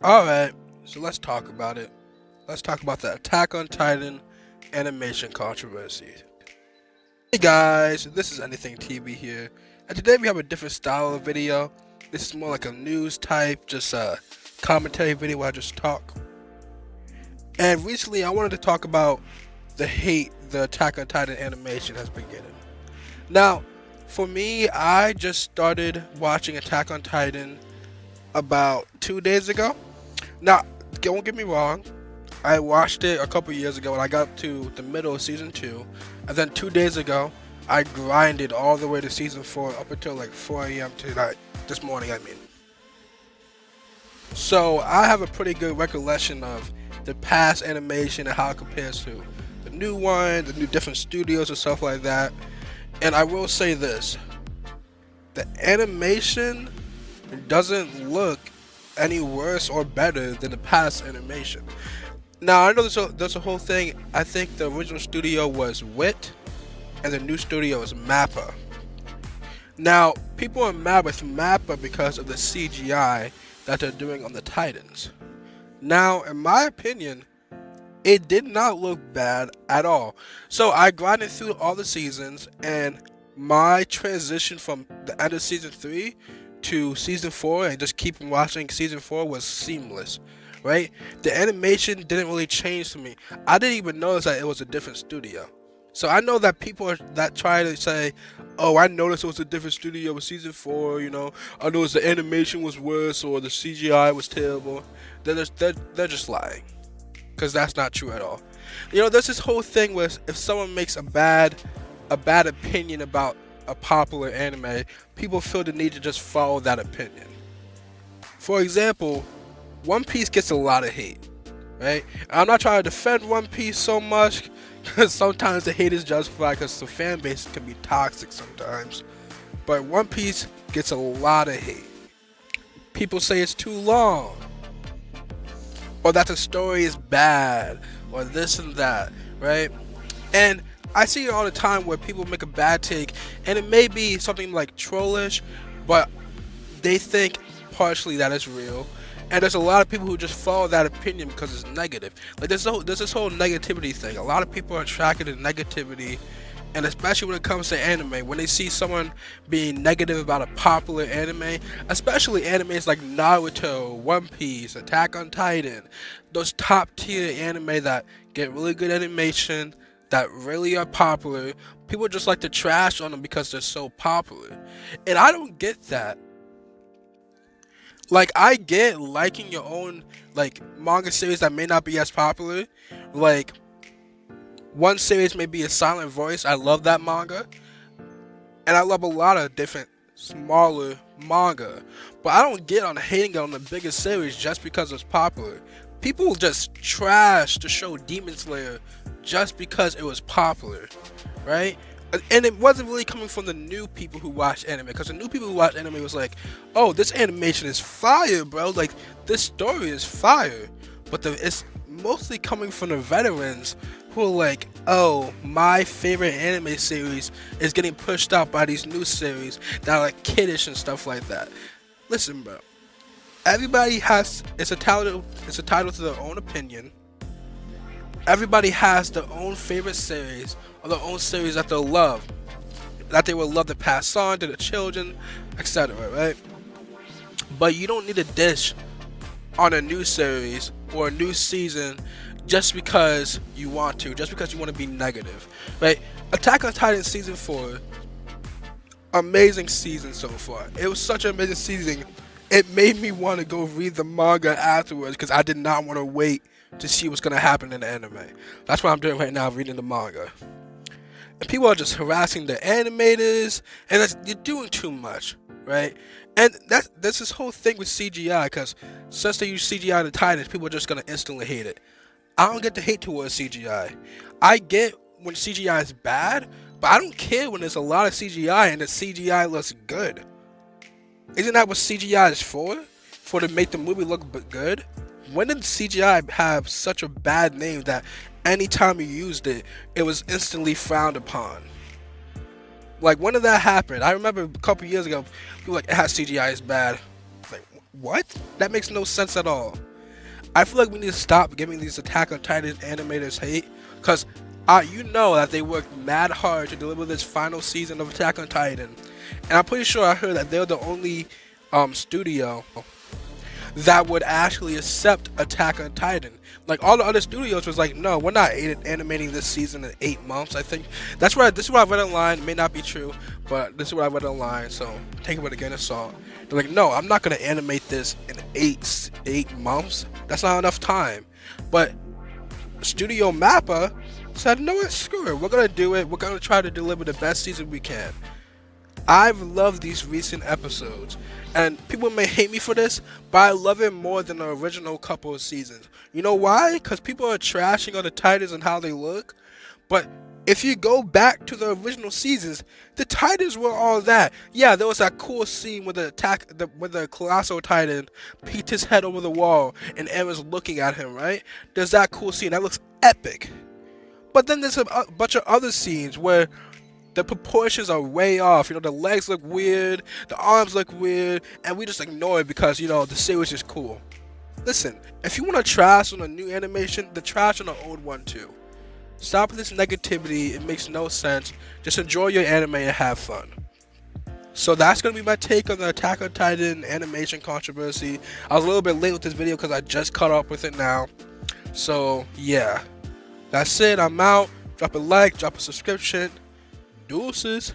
Alright, so let's talk about it. Let's talk about the Attack on Titan animation controversy. Hey guys, this is Anything TV here, and today we have a different style of video. This is more like a news type, just a commentary video where I just talk. And recently I wanted to talk about the hate the Attack on Titan animation has been getting. Now, for me, I just started watching Attack on Titan about 2 days ago. Now, don't get me wrong, I watched it a couple years ago when I got to the middle of season 2, and then 2 days ago, I grinded all the way to season 4 up until like 4 a.m. tonight, this morning I mean. So I have a pretty good recollection of the past animation and how it compares to the new one, the new different studios and stuff like that. And I will say this, the animation doesn't look any worse or better than the past animation. Now I know there's a whole thing. I think the original studio was WIT, and the new studio is Mappa. Now people are mad with Mappa because of the CGI that they're doing on the Titans. Now, in my opinion, it did not look bad at all. So I grinded through all the seasons, and my transition from the end of season 3 to season 4 and just keep watching season 4 was seamless, right? The animation didn't really change for me. I didn't even notice that it was a different studio. So I know that people that try to say, oh, I noticed it was a different studio with season 4, I noticed the animation was worse or the CGI was terrible. They're just lying, because that's not true at all. There's this whole thing where if someone makes a bad opinion about a popular anime, people feel the need to just follow that opinion. For example, One Piece gets a lot of hate, right? I'm not trying to defend One Piece so much, because sometimes the hate is justified because the fan base can be toxic sometimes. But One Piece gets a lot of hate. People say it's too long, or that the story is bad, or this and that, right? And I see it all the time where people make a bad take, and it may be something like trollish, but they think partially that it's real. And there's a lot of people who just follow that opinion because it's negative. Like there's this whole negativity thing. A lot of people are attracted to negativity, and especially when it comes to anime, when they see someone being negative about a popular anime, especially animes like Naruto, One Piece, Attack on Titan, those top tier anime that get really good animation, that really are popular, people just like to trash on them because they're so popular. And I don't get that. Like, I get liking your own like manga series that may not be as popular. Like, one series may be a Silent Voice. I love that manga, and I love a lot of different smaller manga. But I don't get on hating on the biggest series just because it's popular. People just trash the show Demon Slayer just because it was popular, right? And it wasn't really coming from the new people who watch anime, because the new people who watch anime was like, oh, this animation is fire, bro, like this story is fire. But it's mostly coming from the veterans who are like, oh, my favorite anime series is getting pushed out by these new series that are like kiddish and stuff like that. Listen, bro, everybody has, it's a title to their own opinion. Everybody has their own favorite series, or their own series that they'll love, that they will love to pass on to the children, etc., right? But you don't need a dish on a new series or a new season just because you want to, just because you want to be negative, right? Attack on Titan season 4, amazing season so far. It was such an amazing season. It made me want to go read the manga afterwards because I did not want to wait to see what's going to happen in the anime. That's what I'm doing right now, reading the manga. And people are just harassing the animators, and you're doing too much, right? And that's this whole thing with CGI, because since they use CGI in the Titans, people are just going to instantly hate it. I don't get the hate towards CGI. I get when CGI is bad, but I don't care when there's a lot of CGI and the CGI looks good. Isn't that what CGI is for? For to make the movie look good? When did CGI have such a bad name that anytime you used it, it was instantly frowned upon? Like, when did that happen? I remember a couple years ago, people were like, it has CGI is bad. Like, what? That makes no sense at all. I feel like we need to stop giving these Attack on Titan animators hate, because you know that they worked mad hard to deliver this final season of Attack on Titan, and I'm pretty sure I heard that they're the only studio that would actually accept Attack on Titan. Like all the other studios was like, no, we're not animating this season in 8 months. I think this is what I read online. It may not be true, but this is what I read online. So take it with a grain of salt. They're like, no, I'm not gonna animate this in eight months. That's not enough time. But Studio Mappa said, no, screw it. We're gonna do it. We're gonna try to deliver the best season we can. I've loved these recent episodes, and people may hate me for this, but I love it more than the original couple of seasons. You know why? Because people are trashing on the Titans and how they look, but if you go back to the original seasons, the Titans were all that. Yeah, there was that cool scene with the Colossal Titan peeked his head over the wall and Aaron's looking at him, right? There's that cool scene that looks epic. But then there's a bunch of other scenes where the proportions are way off. You know, the legs look weird, the arms look weird, and we just ignore it because, you know, the series is cool. Listen, if you want to trash on a new animation, then trash on the old one too. Stop with this negativity. It makes no sense. Just enjoy your anime and have fun. So that's going to be my take on the Attack on Titan animation controversy. I was a little bit late with this video because I just caught up with it now. So yeah, that's it. I'm out. Drop a like, drop a subscription. Deuces.